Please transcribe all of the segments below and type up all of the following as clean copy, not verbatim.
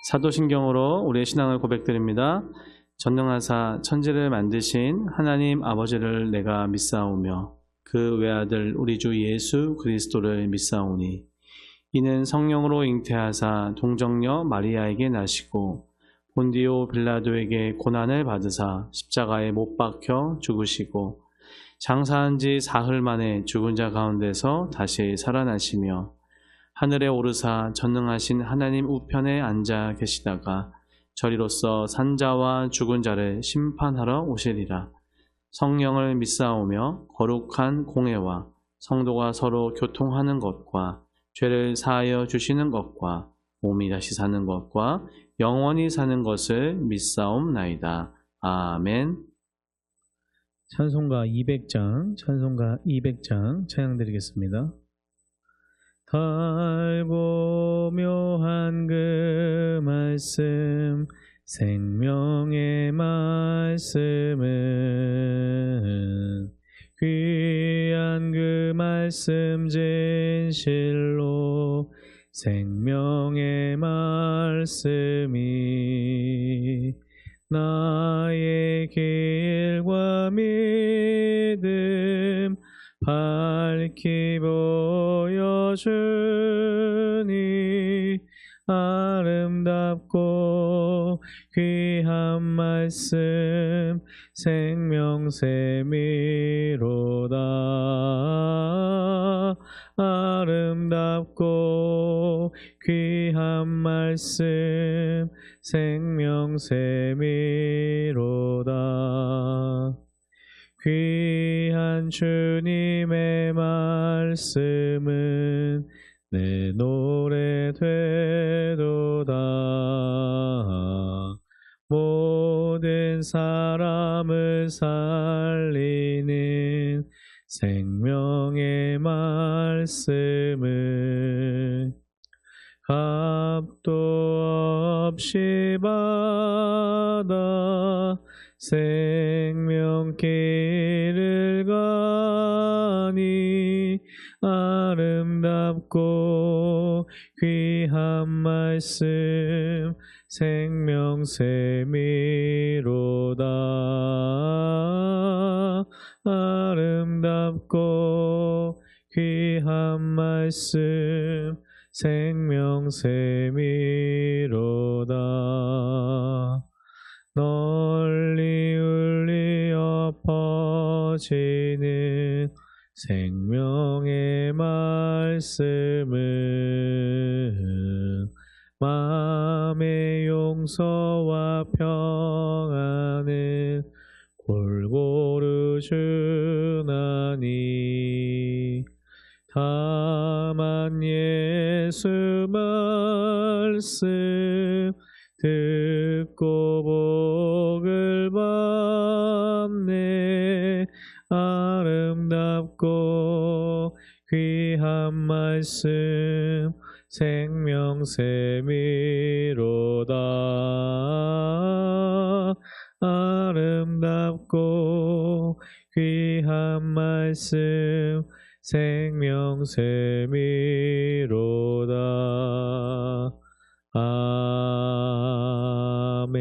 사도신경으로 우리의 신앙을 고백드립니다. 전능하사 천지를 만드신 하나님 아버지를 내가 믿사오며 그 외아들 우리 주 예수 그리스도를 믿사오니 이는 성령으로 잉태하사 동정녀 마리아에게 나시고 본디오 빌라도에게 고난을 받으사 십자가에 못 박혀 죽으시고 장사한 지 사흘 만에 죽은 자 가운데서 다시 살아나시며 하늘에 오르사 전능하신 하나님 우편에 앉아 계시다가 저리로서 산자와 죽은 자를 심판하러 오시리라. 성령을 믿사오며 거룩한 공회와 성도가 서로 교통하는 것과 죄를 사하여 주시는 것과 몸이 다시 사는 것과 영원히 사는 것을 믿사옵나이다. 아멘. 찬송가 200장 찬양드리겠습니다. 달고 묘한 그 말씀 생명의 말씀은 귀한 그 말씀 진실로 생명의 말씀이 나의 길과 믿음 밝히 보여주니 아름답고 귀한 말씀 생명샘이로다. 아름답고 귀한 말씀 생명샘이로다. 귀한 주님의 말씀은 내 노래 되도다. 모든 사람을 살리는 생명의 말씀은 값도 없이 받아 생명길을 가니 아름답고 귀한 말씀 생명샘이로다. 아름답고 귀한 말씀 생명샘이로다. 널리 울리어 퍼지는 생명의 말씀은 마음의 용서와 평안을 골고루 주나니 다만 예수 말씀 듣고 복을 받네. 아름답고 귀한 말씀 생명샘이로다. 아름답고 귀한 말씀 생명샘이로다. 아멘.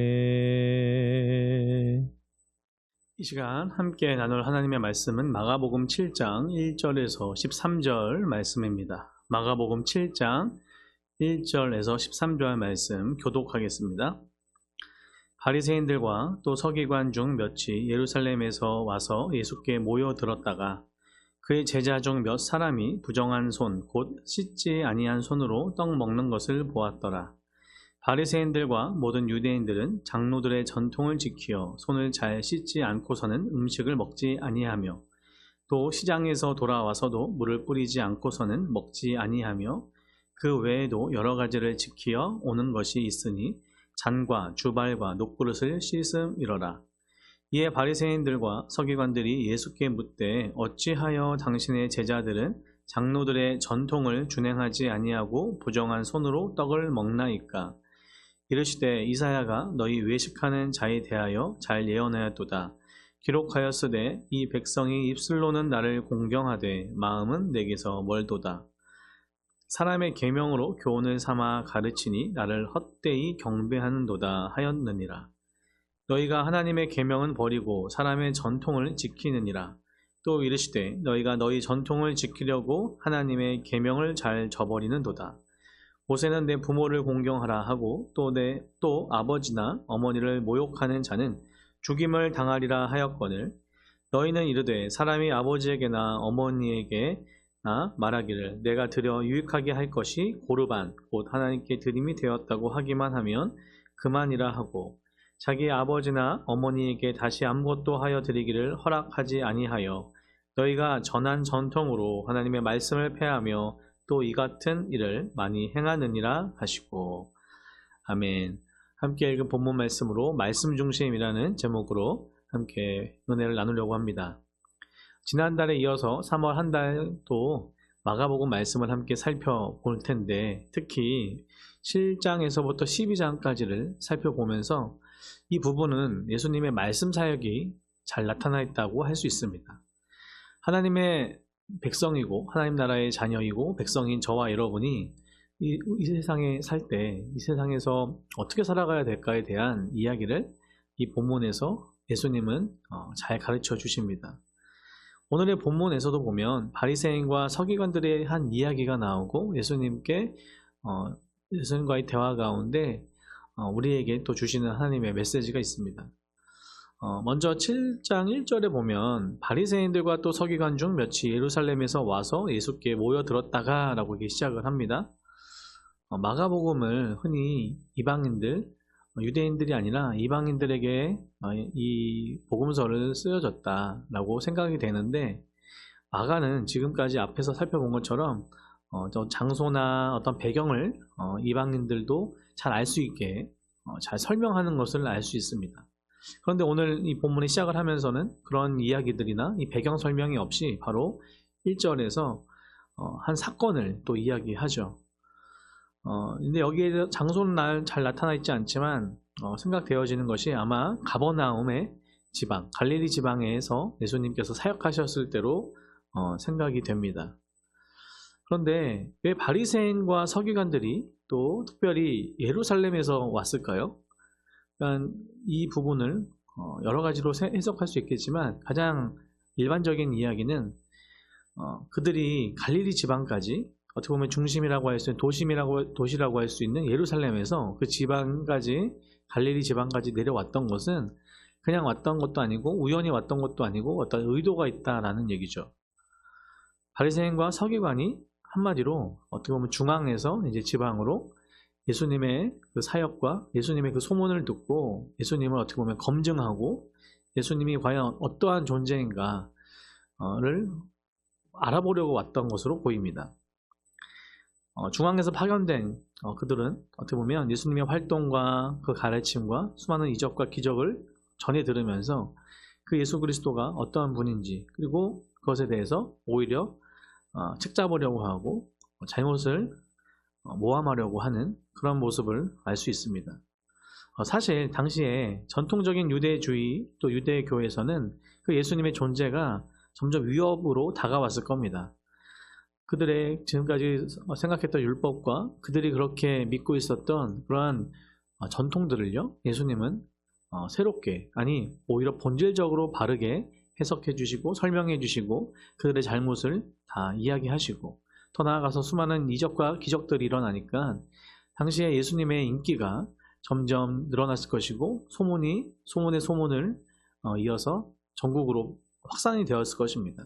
이 시간 함께 나눌 하나님의 말씀은 마가복음 7장 1절에서 13절 말씀입니다. 마가복음 7장 1절에서 13절 말씀 교독하겠습니다. 바리새인들과 또 서기관 중 몇이 예루살렘에서 와서 예수께 모여들었다가 그의 제자 중 몇 사람이 부정한 손, 곧 씻지 아니한 손으로 떡 먹는 것을 보았더라. 바리새인들과 모든 유대인들은 장로들의 전통을 지키어 손을 잘 씻지 않고서는 음식을 먹지 아니하며 또 시장에서 돌아와서도 물을 뿌리지 않고서는 먹지 아니하며 그 외에도 여러 가지를 지키어 오는 것이 있으니 잔과 주발과 녹그릇을 씻음이러라. 이에 바리새인들과 서기관들이 예수께 묻되 어찌하여 당신의 제자들은 장로들의 전통을 준행하지 아니하고 부정한 손으로 떡을 먹나이까? 이르시되 이사야가 너희 외식하는 자에 대하여 잘 예언하였도다. 기록하였으되 이 백성이 입술로는 나를 공경하되 마음은 내게서 멀도다. 사람의 계명으로 교훈을 삼아 가르치니 나를 헛되이 경배하는도다 하였느니라. 너희가 하나님의 계명은 버리고 사람의 전통을 지키느니라. 또 이르시되 너희가 너희 전통을 지키려고 하나님의 계명을 잘 저버리는도다. 모세는 내 부모를 공경하라 하고 또 아버지나 어머니를 모욕하는 자는 죽임을 당하리라 하였거늘 너희는 이르되 사람이 아버지에게나 어머니에게나 말하기를 내가 드려 유익하게 할 것이 고르반 곧 하나님께 드림이 되었다고 하기만 하면 그만이라 하고 자기 아버지나 어머니에게 다시 아무것도 하여 드리기를 허락하지 아니하여 너희가 전한 전통으로 하나님의 말씀을 폐하며 또 이 같은 일을 많이 행하느니라 하시고. 아멘. 함께 읽은 본문 말씀으로 말씀 중심이라는 제목으로 함께 은혜를 나누려고 합니다. 지난달에 이어서 3월 한 달도 마가복음 말씀을 함께 살펴볼 텐데 특히 7장에서부터 12장까지를 살펴보면서 이 부분은 예수님의 말씀 사역이 잘 나타나 있다고 할 수 있습니다. 하나님의 백성이고 하나님 나라의 자녀이고 백성인 저와 여러분이 이 세상에 살 때 이 세상에서 어떻게 살아가야 될까에 대한 이야기를 이 본문에서 예수님은 잘 가르쳐 주십니다. 오늘의 본문에서도 보면 바리새인과 서기관들의 한 이야기가 나오고 예수님과의 대화 가운데 우리에게 또 주시는 하나님의 메시지가 있습니다. 먼저 7장 1절에 보면 바리새인들과 또 서기관 중 몇이 예루살렘에서 와서 예수께 모여들었다가 라고 이렇게 시작을 합니다. 마가복음을 흔히 이방인들, 유대인들이 아니라 이방인들에게 이 복음서를 쓰여졌다라고 생각이 되는데 마가는 지금까지 앞에서 살펴본 것처럼 장소나 어떤 배경을 이방인들도 잘 알 수 있게 잘 설명하는 것을 알 수 있습니다. 그런데 오늘 이 본문의 시작을 하면서는 그런 이야기들이나 이 배경 설명이 없이 바로 1절에서 한 사건을 또 이야기하죠. 근데 여기에 장소는 잘 나타나 있지 않지만 생각되어지는 것이 아마 가버나움의 지방, 갈릴리 지방에서 예수님께서 사역하셨을 때로 생각이 됩니다. 그런데 왜 바리새인과 서기관들이 또 특별히 예루살렘에서 왔을까요? 그러니까 이 부분을 여러 가지로 해석할 수 있겠지만 가장 일반적인 이야기는 그들이 갈릴리 지방까지 어떻게 보면 중심이라고 할 수 있는 도시라고 할 수 있는 예루살렘에서 그 지방까지 갈릴리 지방까지 내려왔던 것은 그냥 왔던 것도 아니고 우연히 왔던 것도 아니고 어떤 의도가 있다라는 얘기죠. 바리새인과 서기관이 한마디로 어떻게 보면 중앙에서 이제 지방으로 예수님의 그 사역과 예수님의 그 소문을 듣고 예수님을 어떻게 보면 검증하고 예수님이 과연 어떠한 존재인가를 알아보려고 왔던 것으로 보입니다. 중앙에서 파견된 그들은 어떻게 보면 예수님의 활동과 그 가르침과 수많은 이적과 기적을 전해 들으면서 그 예수 그리스도가 어떠한 분인지 그리고 그것에 대해서 오히려 책잡으려고 하고 잘못을 모함하려고 하는 그런 모습을 알 수 있습니다. 사실 당시에 전통적인 유대주의 또 유대교에서는 그 예수님의 존재가 점점 위협으로 다가왔을 겁니다. 그들의 지금까지 생각했던 율법과 그들이 그렇게 믿고 있었던 그러한 전통들을요, 예수님은 새롭게, 아니 오히려 본질적으로 바르게 해석해 주시고 설명해 주시고 그들의 잘못을 다 이야기하시고 더 나아가서 수많은 이적과 기적들이 일어나니까 당시에 예수님의 인기가 점점 늘어났을 것이고 소문의 소문을 이어서 전국으로 확산이 되었을 것입니다.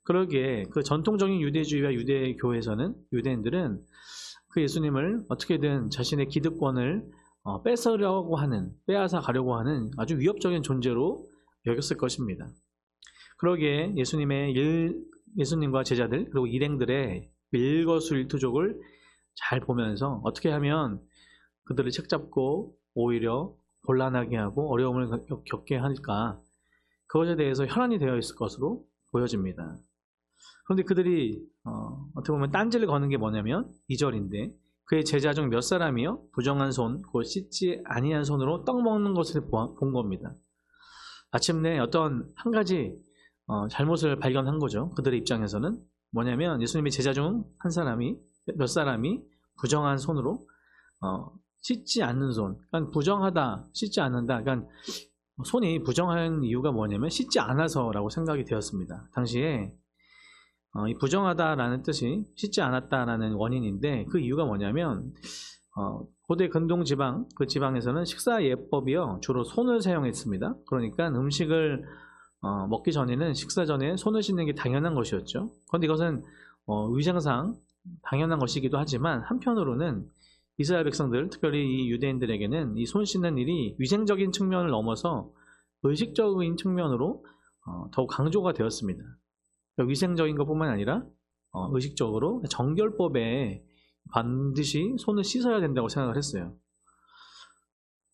그러기에 그 전통적인 유대주의와 유대교에서는 유대인들은 그 예수님을 어떻게든 자신의 기득권을 빼앗아 가려고 하는 아주 위협적인 존재로 여겼을 것입니다. 그러기에 예수님과 제자들 그리고 일행들의 일거수일투족을 잘 보면서 어떻게 하면 그들을 책잡고 오히려 곤란하게 하고 어려움을 겪게 할까, 그것에 대해서 혈안이 되어 있을 것으로 보여집니다. 그런데 그들이 어떻게 보면 딴지를 거는 게 뭐냐면 2절인데 그의 제자 중 몇 사람이요 부정한 손 곧 씻지 아니한 손으로 떡 먹는 것을 본 겁니다. 마침내 어떤 한 가지 잘못을 발견한 거죠. 그들의 입장에서는 뭐냐면 예수님의 제자 중 한 사람이 몇 사람이 부정한 손으로 씻지 않는 손, 그러니까 부정하다, 씻지 않는다, 그러니까 손이 부정한 이유가 뭐냐면 씻지 않아서라고 생각이 되었습니다. 당시에 이 부정하다라는 뜻이 씻지 않았다라는 원인인데, 그 이유가 뭐냐면 고대 근동 지방, 그 지방에서는 식사 예법이요 주로 손을 사용했습니다. 그러니까 음식을 먹기 전에는 식사 전에 손을 씻는 게 당연한 것이었죠. 그런데 이것은 위생상 당연한 것이기도 하지만, 한편으로는 이스라엘 백성들, 특별히 이 유대인들에게는 이 손 씻는 일이 위생적인 측면을 넘어서 의식적인 측면으로 더욱 강조가 되었습니다. 그러니까 위생적인 것뿐만 아니라 의식적으로 정결법에 반드시 손을 씻어야 된다고 생각을 했어요.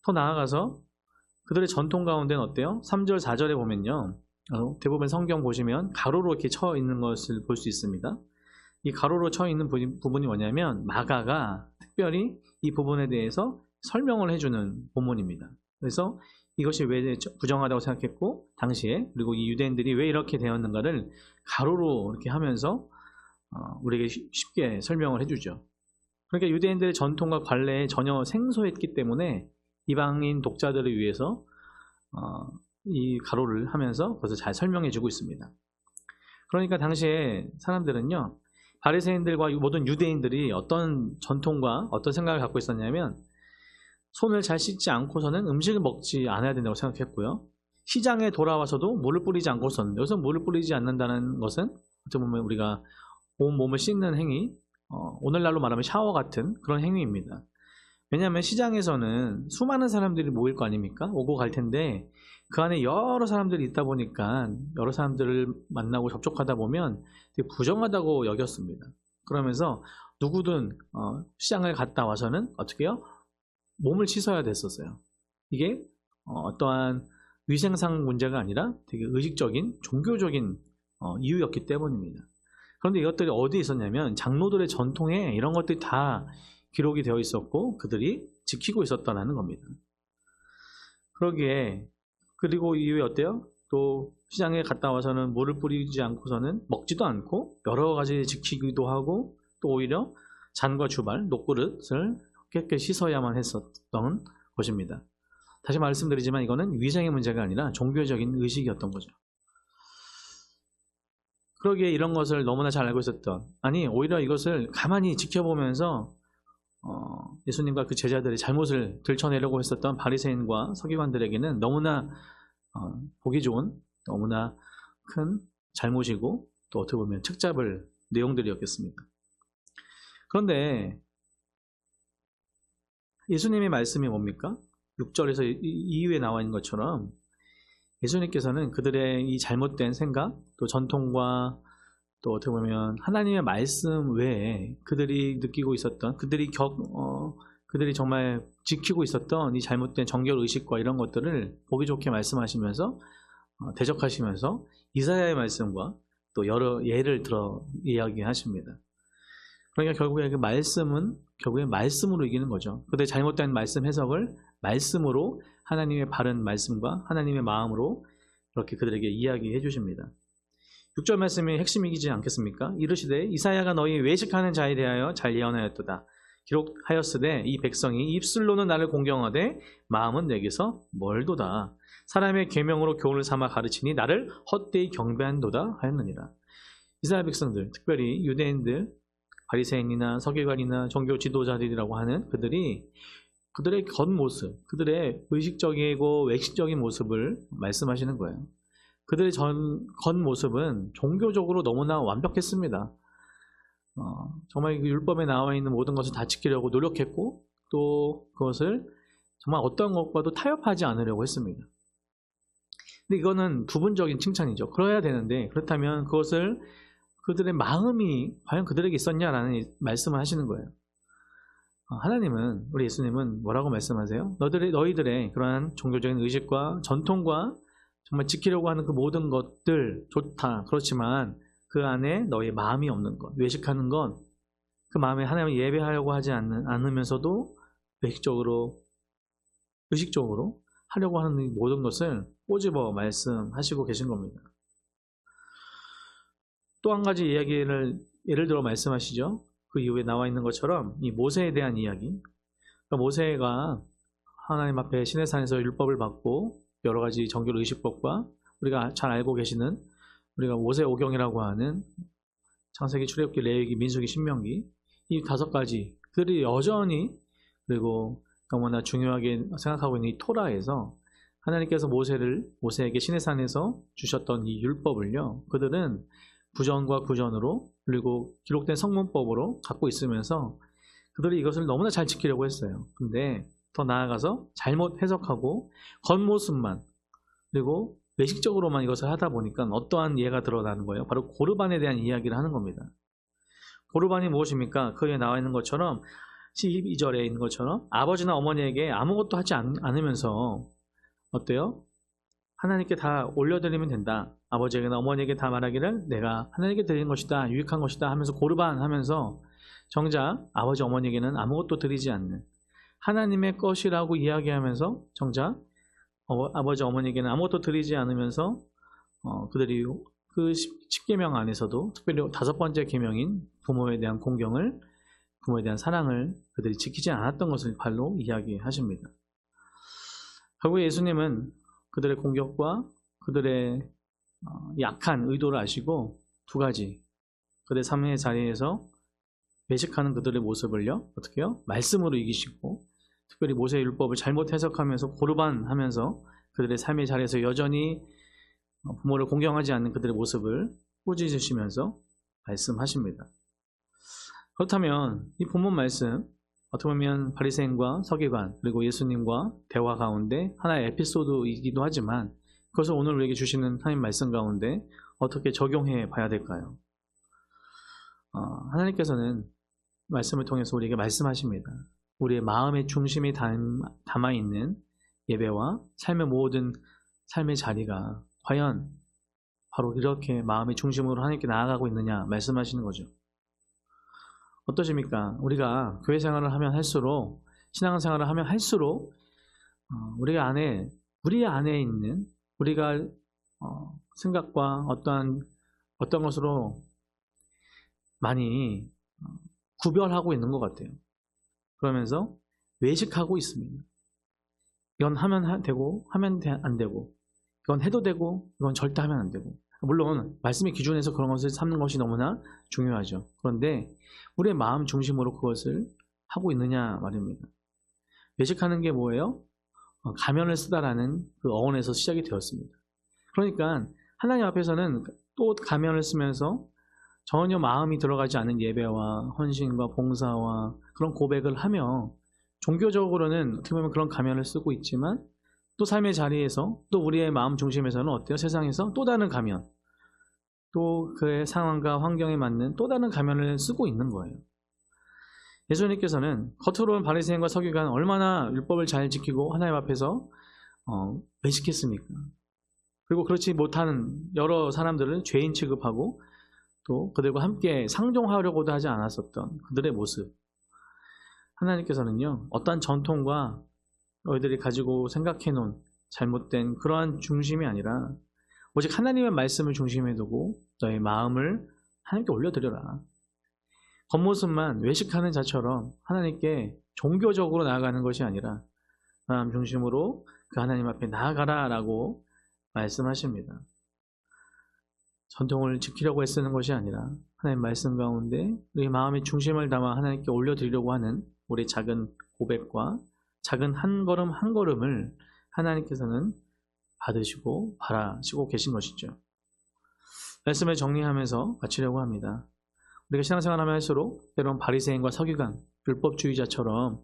더 나아가서 그들의 전통 가운데는 어때요? 3절, 4절에 보면요, 대부분 성경 보시면 가로로 이렇게 쳐 있는 것을 볼 수 있습니다. 이 가로로 쳐 있는 부분이 뭐냐면 마가가 특별히 이 부분에 대해서 설명을 해주는 본문입니다. 그래서 이것이 왜 부정하다고 생각했고, 당시에, 그리고 이 유대인들이 왜 이렇게 되었는가를 가로로 이렇게 하면서 우리에게 쉽게 설명을 해주죠. 그러니까 유대인들의 전통과 관례에 전혀 생소했기 때문에 이방인 독자들을 위해서 이 가로를 하면서 그것을 잘 설명해 주고 있습니다. 그러니까 당시에 사람들은요, 바리새인들과 모든 유대인들이 어떤 전통과 어떤 생각을 갖고 있었냐면, 손을 잘 씻지 않고서는 음식을 먹지 않아야 된다고 생각했고요. 시장에 돌아와서도 물을 뿌리지 않고서는, 여기서 물을 뿌리지 않는다는 것은 어떻게 보면 우리가 온 몸을 씻는 행위, 오늘날로 말하면 샤워 같은 그런 행위입니다. 왜냐하면 시장에서는 수많은 사람들이 모일 거 아닙니까? 오고 갈 텐데, 그 안에 여러 사람들이 있다 보니까 여러 사람들을 만나고 접촉하다 보면 되게 부정하다고 여겼습니다. 그러면서 누구든 시장을 갔다 와서는 어떻게 해요? 몸을 씻어야 됐었어요. 이게 어떠한 위생상 문제가 아니라 되게 의식적인, 종교적인 이유였기 때문입니다. 그런데 이것들이 어디에 있었냐면 장로들의 전통에 이런 것들이 다 기록이 되어 있었고 그들이 지키고 있었다는 겁니다. 그러기에, 그리고 이후에 어때요? 또 시장에 갔다 와서는 물을 뿌리지 않고서는 먹지도 않고 여러 가지 지키기도 하고, 또 오히려 잔과 주발, 녹그릇을 깨끗이 씻어야만 했었던 것입니다. 다시 말씀드리지만 이거는 위생의 문제가 아니라 종교적인 의식이었던 거죠. 그러기에 이런 것을 너무나 잘 알고 있었던, 아니 오히려 이것을 가만히 지켜보면서 예수님과 그 제자들의 잘못을 들춰내려고 했었던 바리새인과 서기관들에게는 너무나 보기 좋은, 너무나 큰 잘못이고, 또 어떻게 보면 책잡을 내용들이었겠습니다. 그런데 예수님의 말씀이 뭡니까? 6절에서 이후에 나와 있는 것처럼 예수님께서는 그들의 이 잘못된 생각, 또 전통과 또 어떻게 보면 하나님의 말씀 외에 그들이 느끼고 있었던, 그들이 정말 지키고 있었던 이 잘못된 정결의식과 이런 것들을 보기 좋게 말씀하시면서 대적하시면서 이사야의 말씀과 또 여러 예를 들어 이야기하십니다. 그러니까 결국에 그 말씀은 결국에 말씀으로 이기는 거죠. 그들의 잘못된 말씀 해석을 말씀으로, 하나님의 바른 말씀과 하나님의 마음으로 그렇게 그들에게 이야기해 주십니다. 6절 말씀이 핵심이지 않겠습니까? 이르시되 이사야가 너희 외식하는 자에 대하여 잘 예언하였도다. 기록하였으되 이 백성이 입술로는 나를 공경하되 마음은 내게서 멀도다. 사람의 계명으로 교훈을 삼아 가르치니 나를 헛되이 경배한도다 하였느니라. 이스라엘 백성들, 특별히 유대인들, 바리새인이나 서기관이나 종교 지도자들이라고 하는 그들의 겉모습, 그들의 의식적이고 외식적인 모습을 말씀하시는 거예요. 그들의 겉모습은 종교적으로 너무나 완벽했습니다. 정말 그 율법에 나와 있는 모든 것을 다 지키려고 노력했고, 또 그것을 정말 어떤 것과도 타협하지 않으려고 했습니다. 근데 이거는 부분적인 칭찬이죠. 그래야 되는데, 그렇다면 그것을 그들의 마음이 과연 그들에게 있었냐라는 말씀을 하시는 거예요. 하나님은, 우리 예수님은 뭐라고 말씀하세요? 너희들의 그러한 종교적인 의식과 전통과 정말 지키려고 하는 그 모든 것들 좋다. 그렇지만 그 안에 너의 마음이 없는 것, 외식하는 것, 그 마음에 하나님을 예배하려고 하지 않으면서도 외식적으로, 의식적으로 하려고 하는 이 모든 것을 꼬집어 말씀하시고 계신 겁니다. 또 한 가지 예를 들어 말씀하시죠. 그 이후에 나와 있는 것처럼 이 모세에 대한 이야기, 그러니까 모세가 하나님 앞에 시내산에서 율법을 받고 여러 가지 정결 의식법과 우리가 잘 알고 계시는 우리가 모세오경이라고 하는 창세기, 출애굽기, 레위기, 민수기, 신명기 이 5가지 그들이 여전히 그리고 너무나 중요하게 생각하고 있는 이 토라에서 하나님께서 모세에게 시내산에서 주셨던 이 율법을요, 그들은 구전과 구전으로 그리고 기록된 성문법으로 갖고 있으면서 그들이 이것을 너무나 잘 지키려고 했어요. 근데 더 나아가서 잘못 해석하고 겉모습만 그리고 외식적으로만 이것을 하다 보니까 어떠한 예가 드러나는 거예요. 바로 고르반에 대한 이야기를 하는 겁니다. 고르반이 무엇입니까? 거기에 나와 있는 것처럼 12절에 있는 것처럼 아버지나 어머니에게 아무것도 하지 않으면서 어때요? 하나님께 다 올려드리면 된다. 아버지에게나 어머니에게 다 말하기를 내가 하나님께 드리는 것이다. 유익한 것이다 하면서 고르반 하면서 정작 아버지 어머니에게는 아무것도 드리지 않는 하나님의 것이라고 이야기하면서 정작 아버지 어머니에게는 아무것도 드리지 않으면서 그들이 그 10계명 안에서도 특별히 5번째 계명인 부모에 대한 공경을 부모에 대한 사랑을 그들이 지키지 않았던 것을 발로 이야기하십니다. 결국 예수님은 그들의 공격과 그들의 약한 의도를 아시고 2가지 그들의 삶의 자리에서 외식하는 그들의 모습을요 어떻게 해요? 말씀으로 이기시고 특별히 모세의 율법을 잘못 해석하면서 고르반하면서 그들의 삶의 자리에서 여전히 부모를 공경하지 않는 그들의 모습을 꾸짖으시면서 말씀하십니다. 그렇다면 이 본문 말씀 어떻게 보면 바리새인과 서기관 그리고 예수님과 대화 가운데 하나의 에피소드이기도 하지만 그것을 오늘 우리에게 주시는 하나님 말씀 가운데 어떻게 적용해 봐야 될까요? 하나님께서는 말씀을 통해서 우리에게 말씀하십니다. 우리의 마음의 중심이 담아있는 예배와 삶의 모든 삶의 자리가 과연 바로 이렇게 마음의 중심으로 하나님께 나아가고 있느냐 말씀하시는 거죠. 어떠십니까? 우리가 교회 생활을 하면 할수록 신앙생활을 하면 할수록 우리 안에 있는 우리가 생각과 어떤 것으로 많이 구별하고 있는 것 같아요. 그러면서 외식하고 있습니다. 이건 하면 되고 하면 안 되고 이건 해도 되고 이건 절대 하면 안 되고 물론 말씀의 기준에서 그런 것을 삼는 것이 너무나 중요하죠. 그런데 우리의 마음 중심으로 그것을 하고 있느냐 말입니다. 외식하는 게 뭐예요? 가면을 쓰다라는 그 어원에서 시작이 되었습니다. 그러니까 하나님 앞에서는 또 가면을 쓰면서 전혀 마음이 들어가지 않은 예배와 헌신과 봉사와 그런 고백을 하며 종교적으로는 어떻게 보면 그런 가면을 쓰고 있지만 또 삶의 자리에서 또 우리의 마음 중심에서는 어때요? 세상에서 또 다른 가면 또 그의 상황과 환경에 맞는 또 다른 가면을 쓰고 있는 거예요. 예수님께서는 겉으로는 바리새인과 서기관 얼마나 율법을 잘 지키고 하나님 앞에서 외식했습니까? 그리고 그렇지 못하는 여러 사람들을 죄인 취급하고 또 그들과 함께 상종하려고도 하지 않았었던 그들의 모습. 하나님께서는요 어떠한 전통과 너희들이 가지고 생각해 놓은 잘못된 그러한 중심이 아니라 오직 하나님의 말씀을 중심에 두고 너의 마음을 하나님께 올려드려라. 겉모습만 외식하는 자처럼 하나님께 종교적으로 나아가는 것이 아니라 마음 중심으로 그 하나님 앞에 나아가라 라고 말씀하십니다. 전통을 지키려고 애쓰는 것이 아니라 하나님 말씀 가운데 우리 마음의 중심을 담아 하나님께 올려드리려고 하는 우리 작은 고백과 작은 한 걸음 한 걸음을 하나님께서는 받으시고 바라시고 계신 것이죠. 말씀을 정리하면서 마치려고 합니다. 우리가 신앙생활하면 할수록 때로는 바리새인과 서기관, 율법주의자처럼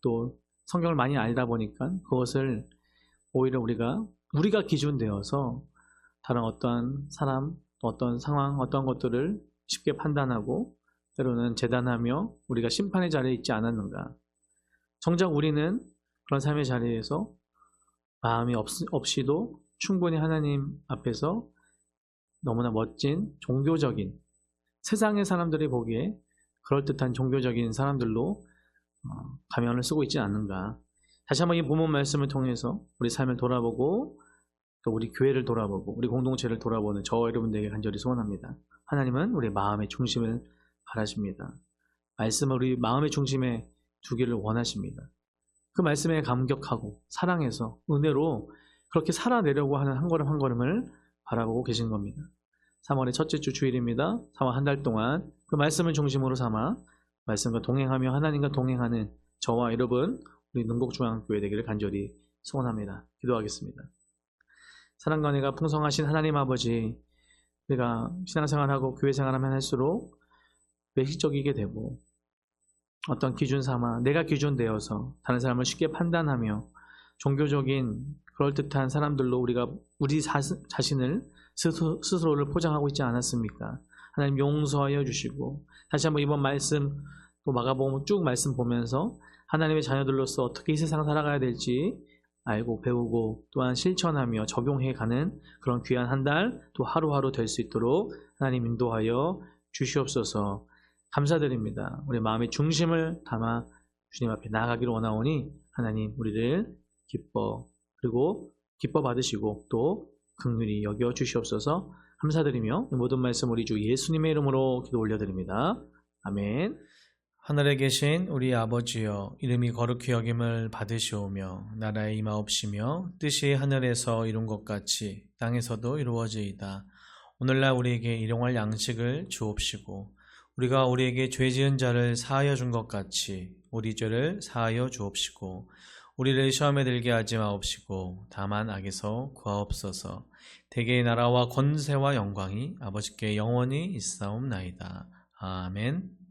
또 성경을 많이 알다 보니까 그것을 오히려 우리가 기준되어서 다른 어떠한 사람, 어떤 상황, 어떤 것들을 쉽게 판단하고 때로는 재단하며 우리가 심판의 자리에 있지 않았는가. 정작 우리는 그런 삶의 자리에서 마음이 없이도 충분히 하나님 앞에서 너무나 멋진 종교적인 세상의 사람들이 보기에 그럴듯한 종교적인 사람들로 가면을 쓰고 있지 않는가. 다시 한번 이 본문 말씀을 통해서 우리 삶을 돌아보고 또 우리 교회를 돌아보고 우리 공동체를 돌아보는 저와 여러분들에게 간절히 소원합니다. 하나님은 우리 마음의 중심을 바라십니다. 말씀을 우리 마음의 중심에 두기를 원하십니다. 그 말씀에 감격하고 사랑해서 은혜로 그렇게 살아내려고 하는 한 걸음 한 걸음을 바라보고 계신 겁니다. 3월의 첫째 주 주일입니다. 3월 한 달 동안 그 말씀을 중심으로 삼아 말씀과 동행하며 하나님과 동행하는 저와 여러분 우리 능곡중앙교회 되기를 간절히 소원합니다. 기도하겠습니다. 사랑과 은혜가 풍성하신 하나님 아버지, 우리가 신앙생활하고 교회생활하면 할수록 외식적이게 되고 어떤 기준 삼아 내가 기준 되어서 다른 사람을 쉽게 판단하며 종교적인 그럴듯한 사람들로 우리가 우리 자신을 스스로를 포장하고 있지 않았습니까? 하나님 용서하여 주시고 다시 한번 이번 말씀 또 마가복음 쭉 말씀 보면서 하나님의 자녀들로서 어떻게 이 세상 살아가야 될지 알고 배우고 또한 실천하며 적용해가는 그런 귀한 한 달 또 하루하루 될 수 있도록 하나님 인도하여 주시옵소서. 감사드립니다. 우리 마음의 중심을 담아 주님 앞에 나아가기를 원하오니 하나님 우리를 그리고 기뻐 받으시고 또 긍휼히 여겨 주시옵소서. 감사드리며 모든 말씀 우리 주 예수님의 이름으로 기도 올려드립니다. 아멘. 하늘에 계신 우리 아버지여, 이름이 거룩히 여김을 받으시오며 나라의 임하옵시며 뜻이 하늘에서 이룬 것 같이 땅에서도 이루어지이다. 오늘날 우리에게 일용할 양식을 주옵시고 우리가 우리에게 죄 지은 자를 사하여 준 것 같이 우리 죄를 사하여 주옵시고 우리를 시험에 들게 하지 마옵시고 다만 악에서 구하옵소서. 대개의 나라와 권세와 영광이 아버지께 영원히 있사옵나이다. 아멘.